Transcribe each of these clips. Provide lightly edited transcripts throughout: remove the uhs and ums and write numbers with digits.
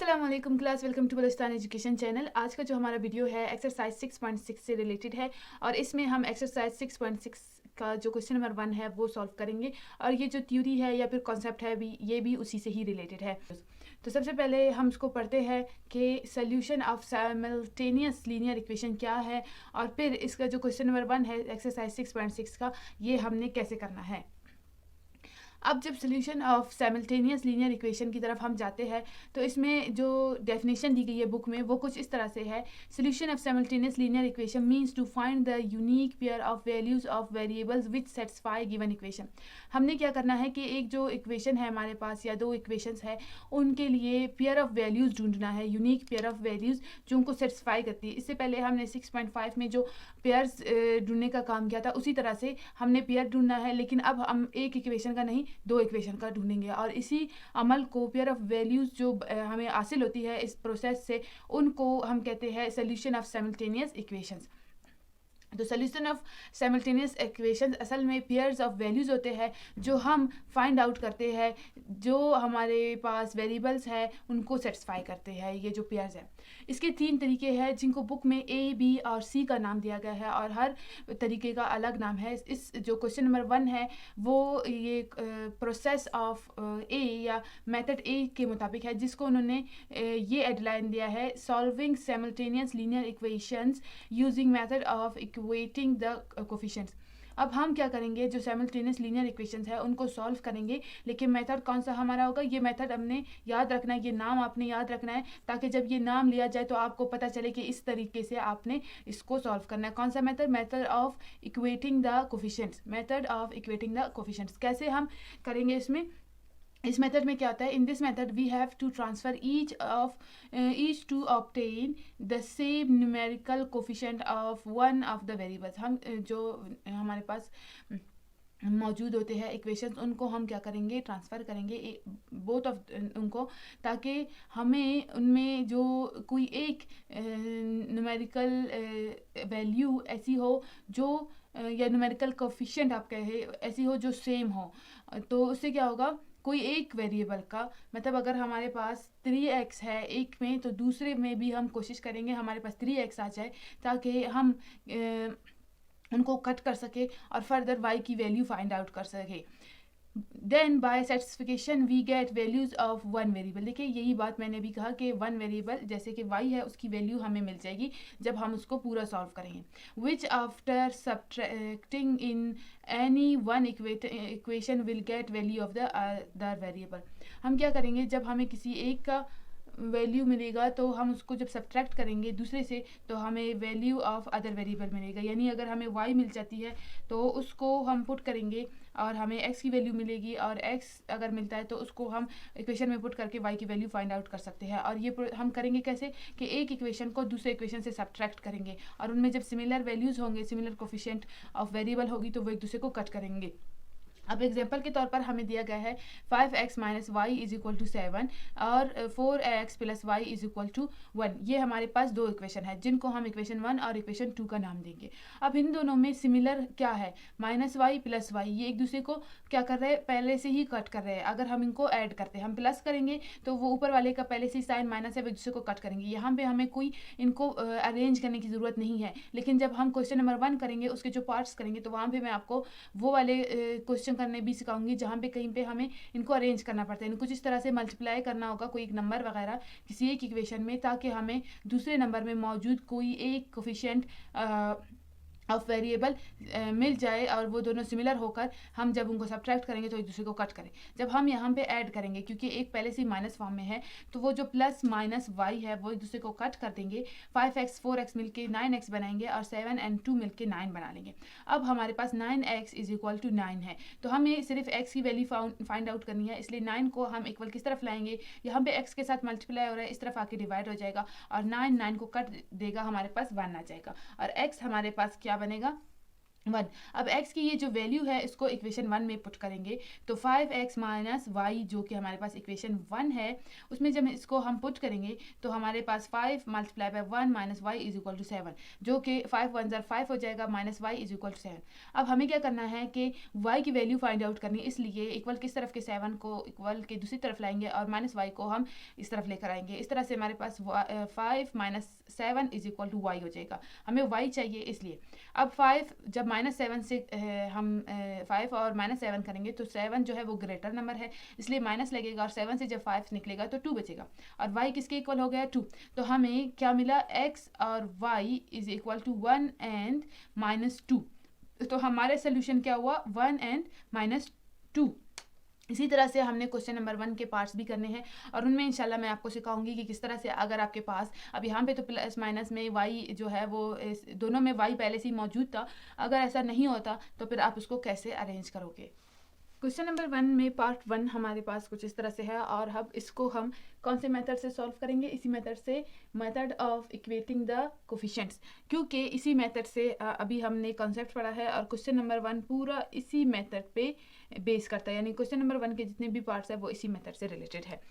अस्सलाम वालेकुम class, welcome to Balochistan education channel. आज का जो हमारा वीडियो है एक्सरसाइज 6.6 से रिलेटेड है और इसमें हम एक्सरसाइज 6.6 का जो क्वेश्चन नंबर 1 है वो सॉल्व करेंगे और ये जो थ्योरी है या फिर कॉन्सेप्ट है ये भी उसी से ही रिलेटेड है। तो सबसे पहले हम इसको पढ़ते हैं कि solution of simultaneous linear equation क्या है और फिर इसका जो क्वेश्चन नंबर 1 है एक्सरसाइज 6.6 का ये हमने कैसे करना है। अब जब solution of simultaneous linear equation की तरफ हम जाते हैं तो इसमें जो डेफिनेशन दी गई है बुक में वो कुछ इस तरह से है। Solution of simultaneous linear equation means to find the unique pair of values of variables which satisfy given equation. हमने क्या करना है कि एक जो इक्वेशन है हमारे पास या दो इक्वेशंस है उनके लिए पेयर ऑफ वैल्यूज ढूंढना है, यूनिक पेयर ऑफ वैल्यूज जो उनको सेटिस्फाई करती है। इससे पहले हमने 6.5 में जो पेयर्स ढूंढने का काम किया था उसी तरह से हमने पेयर ढूंढना है, लेकिन अब हम एक इक्वेशन का नहीं दो इक्वेशन का ढूंढेंगे और इसी अमल को पेयर ऑफ वैल्यूज जो हमें हासिल होती है इस प्रोसेस से उनको हम कहते हैं सोल्यूशन ऑफ साइमल्टेनियस इक्वेशंस। तो सोल्यूशन ऑफ साइमल्टेनियस इक्वेशंस असल में पेयर्स ऑफ वैल्यूज़ होते हैं जो हम फाइंड आउट करते हैं, जो हमारे पास वेरिएबल्स है उनको सेटिस्फाई करते हैं। ये जो पेयर्स है इसके 3 तरीके हैं जिनको बुक में ए, बी और सी का नाम दिया गया है और हर तरीके का अलग नाम है। इस जो क्वेश्चन नंबर 1 है वो ये प्रोसेस ऑफ ए या मेथड ए के मुताबिक है जिसको उन्होंने ये हेडलाइन दिया है, solving simultaneous linear equations using method of equating the coefficients. अब हम क्या करेंगे, जो साइमल्टेनियस लीनियर इक्वेशंस है उनको सॉल्व करेंगे, लेकिन मेथड कौन सा हमारा होगा ये मेथड हमने याद रखना है, ये नाम आपने याद रखना है ताकि जब ये नाम लिया जाए तो आपको पता चले कि इस तरीके से आपने इसको सॉल्व करना है। कौन सा method? Method of equating the coefficients. Method of equating the coefficients कैसे हम करेंगे इसमें? इस मेथड में क्या होता है, in this method we have to transfer each to obtain the same numerical coefficient of one of the variables. हम जो हमारे पास मौजूद होते हैं इक्वेशंस उनको हम क्या करेंगे, ट्रांसफ़र करेंगे बोथ ऑफ उनको, ताकि हमें उनमें जो कोई एक न्यूमेरिकल वैल्यू ऐसी हो जो या न्यूमेरिकल कोफिशिएंट आप कहे ऐसी हो जो सेम हो। तो उससे क्या होगा, कोई एक वेरिएबल का मतलब अगर हमारे पास 3x है एक में तो दूसरे में भी हम कोशिश करेंगे हमारे पास 3x आ जाए ताकि हम उनको कट कर सके और फर्दर y की वैल्यू फाइंड आउट कर सके। Then by satisfication we get values of one variable. देखिए यही बात मैंने भी कहा कि वन वेरिएबल जैसे कि y है उसकी वैल्यू हमें मिल जाएगी जब हम उसको पूरा सॉल्व करेंगे। Which after subtracting in any one equation will get value of the other variable. हम क्या करेंगे, जब हमें किसी एक का वैल्यू मिलेगा तो हम उसको जब सब्ट्रैक्ट करेंगे दूसरे से तो हमें वैल्यू ऑफ अदर वेरिएबल मिलेगा। यानी अगर हमें y मिल जाती है तो उसको हम पुट करेंगे और हमें x की वैल्यू मिलेगी और x अगर मिलता है तो उसको हम इक्वेशन में पुट करके y की वैल्यू फाइंड आउट कर सकते हैं। और ये हम करेंगे कैसे कि एक इक्वेशन को दूसरे इक्वेशन से सब्ट्रैक्ट करेंगे और उनमें जब सिमिलर वैल्यूज़ होंगे, सिमिलर कोफिशिएंट ऑफ वेरिएबल होगी तो वो एक दूसरे को कट करेंगे। अब एग्जाम्पल के तौर पर हमें दिया गया है 5x minus y is equal to 7 और 4x plus y is equal to 1। ये हमारे पास दो इक्वेशन है जिनको हम इक्वेशन 1 और इक्वेशन 2 का नाम देंगे। अब इन दोनों में सिमिलर क्या है, माइनस वाई प्लस वाई, ये एक दूसरे को क्या कर रहे हैं, पहले से ही कट कर रहे हैं। अगर हम इनको ऐड करते हैं, हम प्लस करेंगे तो वो ऊपर वाले का पहले से ही साइन माइनस है, वो एक दूसरे को कट करेंगे। यहाँ पे हमें कोई इनको अरेंज करने की ज़रूरत नहीं है, लेकिन जब हम क्वेश्चन नंबर 1 करेंगे उसके जो पार्ट्स करेंगे तो वहाँ पर मैं आपको वो वाले क्वेश्चन करने भी सिखाऊंगी जहाँ पे कहीं पे हमें इनको अरेंज करना पड़ता है। कुछ इस तरह से मल्टीप्लाई करना होगा कोई एक नंबर वगैरह किसी एक इक्वेशन में ताकि हमें दूसरे नंबर में मौजूद कोई एक कोफिशिएंट ऑफ वेरिएबल मिल जाए और वो दोनों सिमिलर होकर हम जब उनको सब्ट्रैक्ट करेंगे तो एक दूसरे को कट करें। जब हम यहाँ पे ऐड करेंगे क्योंकि एक पहले से माइनस फॉर्म में है तो वो जो प्लस माइनस वाई है वो एक दूसरे को कट कर देंगे। 5x 4x मिलके 9x बनाएंगे और 7 and 2 मिलके 9 बना लेंगे। अब हमारे पास 9x इज इक्वल टू 9 है तो हमें सिर्फ x की वैल्यू फाइंड आउट करनी है, इसलिए 9 को हम इक्वल किस तरफ लाएंगे, यहाँ पे x के साथ मल्टीप्लाई हो रहा है, इस तरफ आके डिवाइड हो जाएगा और 9 को कट देगा, हमारे पास 1 आ जाएगा और x हमारे पास क्या बनेगा, 1। अब x की ये जो वैल्यू है इसको इक्वेशन 1 में पुट करेंगे तो 5x माइनस वाई जो कि हमारे पास इक्वेशन 1 है उसमें जब इसको हम पुट करेंगे तो हमारे पास 5 multiply by 1 minus y is equal to 7, जो कि 5 1 ज़र 5 हो जाएगा minus y is equal to 7। अब हमें क्या करना है कि y की वैल्यू फाइंड आउट करनी है, इसलिए इक्वल किस तरफ के 7 को इक्वल के दूसरी तरफ लाएंगे और माइनस वाई को हम इस तरफ लेकर आएंगे। इस तरह से हमारे पास 5 minus 7 is equal to y हो जाएगा। हमें y चाहिए इसलिए अब 5 जब -7 से हम 5 और -7 करेंगे तो 7 जो है वो ग्रेटर नंबर है, इसलिए माइनस लगेगा और 7 से जब 5 निकलेगा तो 2 बचेगा और y किसके इक्वल हो गया 2। तो हमें क्या मिला x और y is equal to 1 and -2। तो हमारे सोल्यूशन क्या हुआ 1 एंड -2। इसी तरह से हमने क्वेश्चन नंबर 1 के पार्ट्स भी करने हैं और उनमें इंशाल्लाह मैं आपको सिखाऊंगी कि किस तरह से अगर आपके पास अब यहाँ पे तो प्लस माइनस में y जो है वो दोनों में y पहले से ही मौजूद था, अगर ऐसा नहीं होता तो फिर आप उसको कैसे अरेंज करोगे। क्वेश्चन नंबर 1 में पार्ट 1 हमारे पास कुछ इस तरह से है और अब इसको हम कौन से मेथड से सॉल्व करेंगे, इसी मेथड से, method of equating the coefficients, क्योंकि इसी मेथड से अभी हमने कॉन्सेप्ट पढ़ा है और क्वेश्चन नंबर 1 पूरा इसी मेथड पे बेस करता है, यानी क्वेश्चन नंबर 1 के जितने भी पार्ट्स है वो इसी मेथड से रिलेटेड है।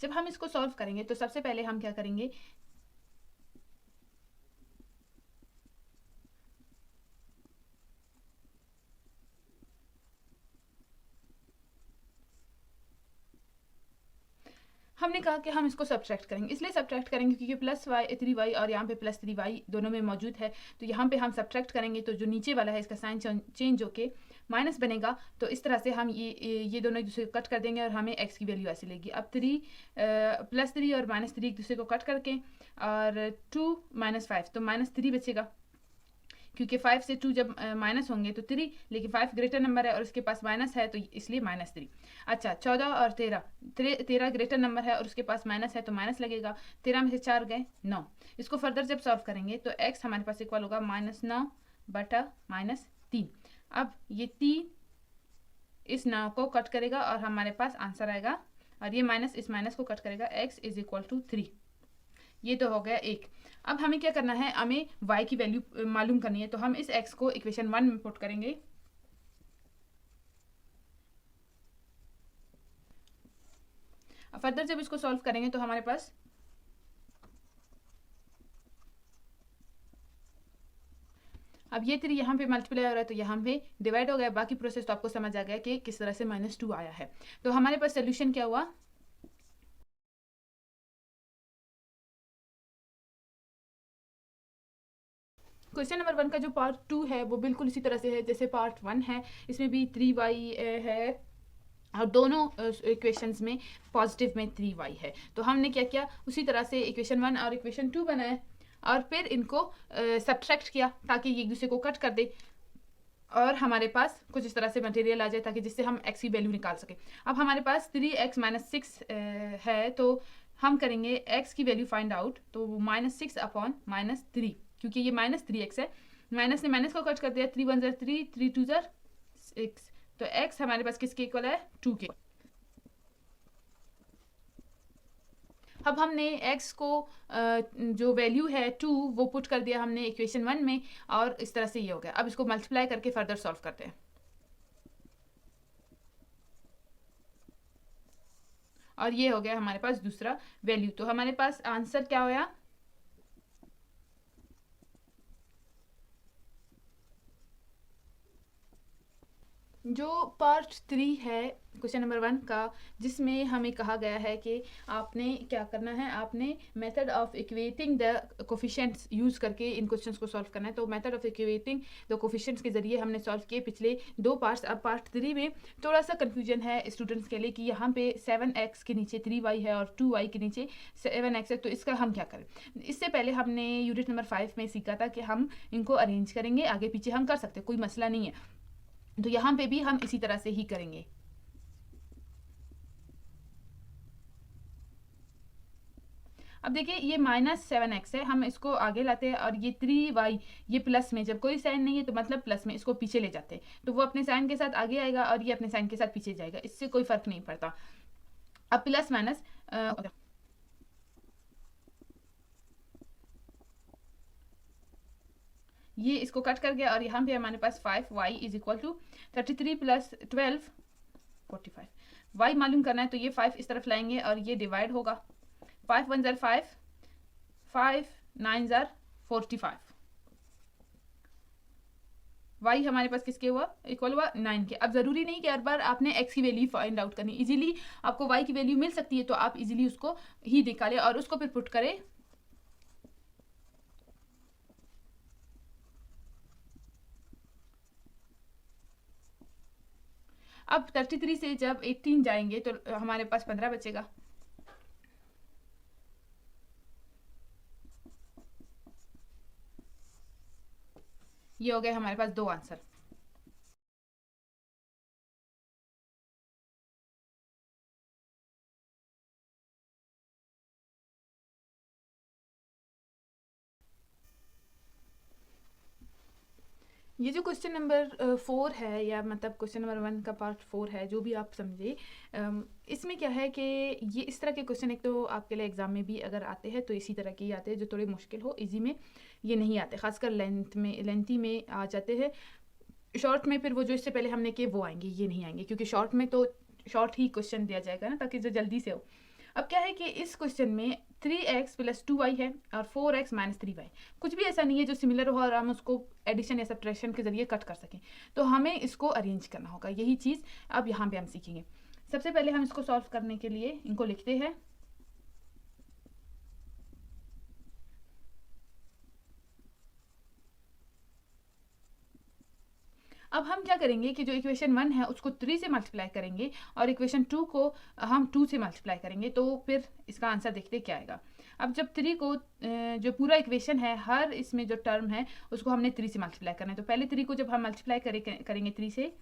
जब हम इसको सॉल्व करेंगे तो सबसे पहले हम क्या करेंगे, हमने कहा कि हम इसको सब्ट्रैक्ट करेंगे, इसलिए सब्ट्रैक्ट करेंगे क्योंकि प्लस वाई 3y और यहाँ पे प्लस 3y दोनों में मौजूद है, तो यहाँ पे हम सब्ट्रैक्ट करेंगे तो जो नीचे वाला है इसका साइन चेंज होके माइनस बनेगा। तो इस तरह से हम ये दोनों एक दूसरे को कट कर देंगे और हमें x की वैल्यू ऐसी लेगी। अब +3 और -3 एक दूसरे को कट करके और 2 -5 तो -3 बचेगा, क्योंकि 5 से 2 जब माइनस होंगे तो 3, लेकिन 5 ग्रेटर नंबर है और उसके पास माइनस है तो इसलिए -3। अच्छा 14 और 13 ग्रेटर नंबर है और उसके पास माइनस है तो माइनस लगेगा, 13 में से 4 गए 9। इसको फर्दर जब सॉल्व करेंगे तो x हमारे पास इक्वल होगा -9 बटा -3। अब ये 3 इस 9 को कट करेगा और हमारे पास आंसर आएगा और ये माइनस इस माइनस को कट करेगा, x इज इक्वल टू 3। ये तो हो गया एक। अब हमें क्या करना है, हमें y की वैल्यू मालूम करनी है, तो हम इस x को इक्वेशन 1 में पुट करेंगे। फर्दर जब इसको सॉल्व करेंगे तो हमारे पास अब ये 3 यहाँ पे मल्टीप्लाई हो रहा है तो यहाँ पे डिवाइड हो गया। बाकी प्रोसेस तो आपको समझ आ गया कि किस तरह से -2 आया है। तो हमारे पास सोल्यूशन क्या हुआ, क्वेश्चन नंबर 1 का जो पार्ट 2 है वो बिल्कुल इसी तरह से है जैसे पार्ट 1 है, इसमें भी 3y है और दोनों इक्वेशंस में पॉजिटिव में 3y है। तो हमने क्या किया, उसी तरह से इक्वेशन 1 और इक्वेशन 2 बनाए और फिर इनको सब्ट्रैक्ट किया ताकि ये एक दूसरे को कट कर दे और हमारे पास कुछ इस तरह से मटेरियल आ जाए ताकि जिससे हम x की वैल्यू निकाल सकें। अब हमारे पास 3x - 6 है तो हम करेंगे x की वैल्यू फाइंड आउट, तो -6 अपॉन -3, क्योंकि ये -3x है, माइनस ने माइनस को कट कर दिया, 3 1 ज़र 3, 3 2 ज़र 6, तो x हमारे पास किसके इक्वल है 2 के। अब हमने x को जो वैल्यू है 2 वो पुट कर दिया हमने इक्वेशन 1 में और इस तरह से ये हो गया। अब इसको मल्टीप्लाई करके फर्दर सॉल्व करते हैं और ये हो गया हमारे पास दूसरा वैल्यू। तो हमारे पास आंसर क्या होया, जो पार्ट 3 है क्वेश्चन नंबर 1 का, जिसमें हमें कहा गया है कि आपने क्या करना है, आपने method of equating the coefficients use करके इन क्वेश्चंस को सॉल्व करना है। तो method of equating the coefficients के ज़रिए हमने सॉल्व किए पिछले 2 पार्ट्स। अब पार्ट 3 में थोड़ा सा कन्फ्यूजन है स्टूडेंट्स के लिए कि यहाँ पे 7x के नीचे 3y है और 2y के नीचे 7x है, तो इसका हम क्या करें। इससे पहले हमने यूनिट नंबर 5 में सीखा था कि हम इनको अरेंज करेंगे, आगे पीछे हम कर सकते हैं, कोई मसला नहीं है। तो यहाँ पे भी हम इसी तरह से ही करेंगे। अब देखिए ये -7x है, हम इसको आगे लाते हैं और ये 3y ये प्लस में, जब कोई साइन नहीं है तो मतलब प्लस में इसको पीछे ले जाते हैं, तो वो अपने साइन के साथ आगे आएगा और ये अपने साइन के साथ पीछे जाएगा, इससे कोई फर्क नहीं पड़ता। अब प्लस माइनस ये इसको कट कर गया और यहाँ पे हमारे पास 5y is equal to 33 plus 12 45। y मालूम करना है तो ये 5 इस तरफ लाएंगे और ये डिवाइड होगा। 5 1 ज़र 5, 5 9 ज़र 45। y हमारे पास किसके हुआ, इक्वल हुआ 9 के। अब जरूरी नहीं कि हर बार आपने x की वैल्यू फाइंड आउट करनी, इजीली आपको y की वैल्यू मिल सकती है तो आप इजीली उसको ही निकालें और उसको फिर पुट करें। अब 33 से जब 18 जाएंगे तो हमारे पास 15 बचेगा। ये हो गए हमारे पास 2 आंसर। ये जो क्वेश्चन नंबर 4 है, या मतलब क्वेश्चन नंबर 1 का पार्ट 4 है, जो भी आप समझे, इसमें क्या है कि ये इस तरह के क्वेश्चन एक तो आपके लिए एग्जाम में भी अगर आते हैं तो इसी तरह के ही आते हैं, जो थोड़े मुश्किल हो। इजी में ये नहीं आते, खासकर लेंथी में आ जाते हैं। शॉर्ट में फिर वो जो इससे पहले हमने किए वो आएंगे, ये नहीं आएंगे, क्योंकि शॉर्ट में तो शॉर्ट ही क्वेश्चन दिया जाएगा ना, ताकि जो जल्दी से हो। अब क्या है कि इस क्वेश्चन में 3x प्लस 2y है और 4x माइनस 3y, कुछ भी ऐसा नहीं है जो सिमिलर हो और हम उसको एडिशन या सब्ट्रैक्शन के जरिए कट कर सकें। तो हमें इसको अरेंज करना होगा, यही चीज़ अब यहाँ पे हम सीखेंगे। सबसे पहले हम इसको सॉल्व करने के लिए इनको लिखते हैं। अब हम क्या करेंगे कि जो इक्वेशन 1 है उसको 3 से मल्टीप्लाई करेंगे और इक्वेशन 2 को हम 2 से मल्टीप्लाई करेंगे, तो फिर इसका आंसर देखते क्या आएगा। अब जब 3 को जो पूरा इक्वेशन है, हर इसमें जो टर्म है उसको हमने 3 से मल्टीप्लाई करना है, तो पहले 3 को जब हम मल्टीप्लाई करेंगे 3 से,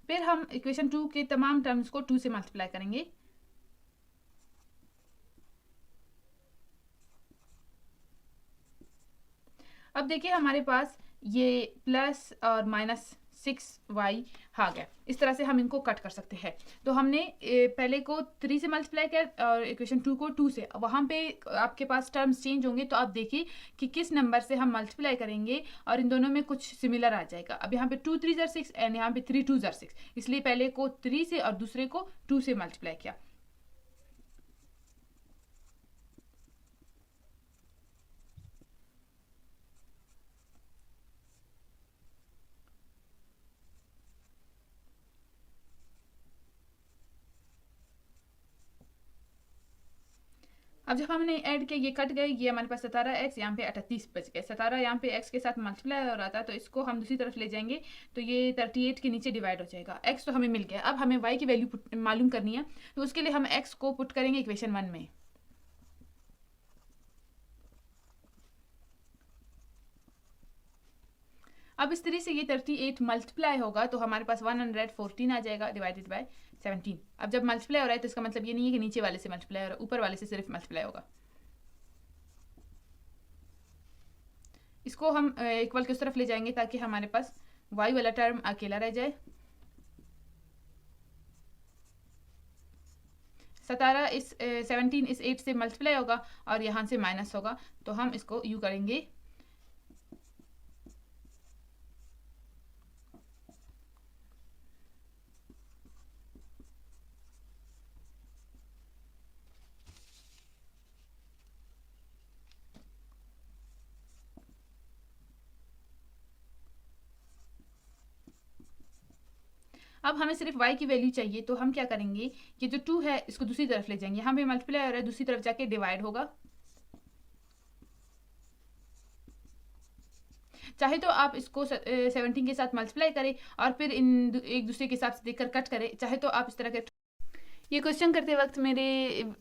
फिर हम इक्वेशन 2 के तमाम टर्म्स को 2 से मल्टीप्लाई करेंगे। अब देखिए हमारे पास ये प्लस और माइनस 6y आ गया। इस तरह से हम इनको कट कर सकते हैं। तो हमने पहले को 3 से मल्टीप्लाई किया और इक्वेशन 2 को 2 से। वहाँ पे आपके पास टर्म्स चेंज होंगे, तो आप देखिए कि किस नंबर से हम मल्टीप्लाई करेंगे और इन दोनों में कुछ सिमिलर आ जाएगा। अब यहाँ पे 2 3 ज़र 6 एंड यहाँ पे 3 2 ज़र 6, इसलिए पहले को 3 से और दूसरे को 2 से मल्टीप्लाई किया। अब जब हमने ऐड किया, ये कट गए, ये हमारे पास 17x, यहाँ पे 38 बच गए। 17 यहाँ पे x के साथ मल्टीप्लाई हो रहा था, तो इसको हम दूसरी तरफ ले जाएंगे तो ये 38 के नीचे डिवाइड हो जाएगा। x तो हमें मिल गया। अब हमें y की वैल्यू मालूम करनी है, तो उसके लिए हम x को पुट करेंगे इक्वेशन 1 में। अब इस तरह से ये 38 मल्टीप्लाई होगा तो हमारे पास 114 आ जाएगा डिवाइडेड बाय 17। अब जब मल्टीप्लाई हो रहा है तो इसका मतलब ये नहीं है कि नीचे वाले से मल्टीप्लाई हो रहा है, ऊपर वाले से सिर्फ मल्टीप्लाई होगा। इसको हम इक्वल की उस तरफ ले जाएंगे ताकि हमारे पास y वाला टर्म अकेला रह जाए। 17 इस 8 से मल्टीप्लाई होगा और यहाँ से माइनस होगा, तो हम इसको यू करेंगे। अब हमें सिर्फ y की वैल्यू चाहिए, तो हम क्या करेंगे, ये जो 2 है इसको दूसरी तरफ ले जाएंगे। यहाँ पे मल्टीप्लाई हो रहा है, दूसरी तरफ जाके डिवाइड होगा। चाहे तो आप इसको 17 के साथ मल्टीप्लाई करें और फिर इन एक दूसरे के साथ देखकर कट करें, चाहे तो आप इस तरह के। ये क्वेश्चन करते वक्त मेरे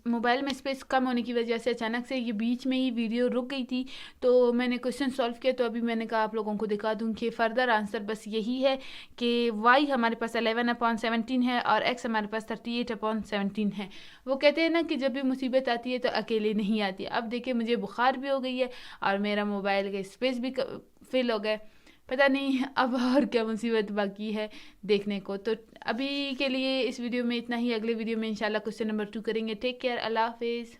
मोबाइल में स्पेस कम होने की वजह से अचानक से ये बीच में ही वीडियो रुक गई थी, तो मैंने क्वेश्चन सॉल्व किया। तो अभी मैंने कहा आप लोगों को दिखा दूं कि फर्दर आंसर बस यही है कि y हमारे पास 11/17 है और x हमारे पास 38/17 है। वो कहते हैं ना कि जब भी मुसीबत आती है तो अकेले नहीं आती। अब देखिए मुझे बुखार भी हो गई है और मेरा मोबाइल का स्पेस भी फिल हो गया, पता नहीं अब और क्या मुसीबत बाकी है देखने को। तो अभी के लिए इस वीडियो में इतना ही, अगले वीडियो में इंशाल्लाह क्वेश्चन नंबर 2 करेंगे। टेक केयर, अल्लाह हाफिज़।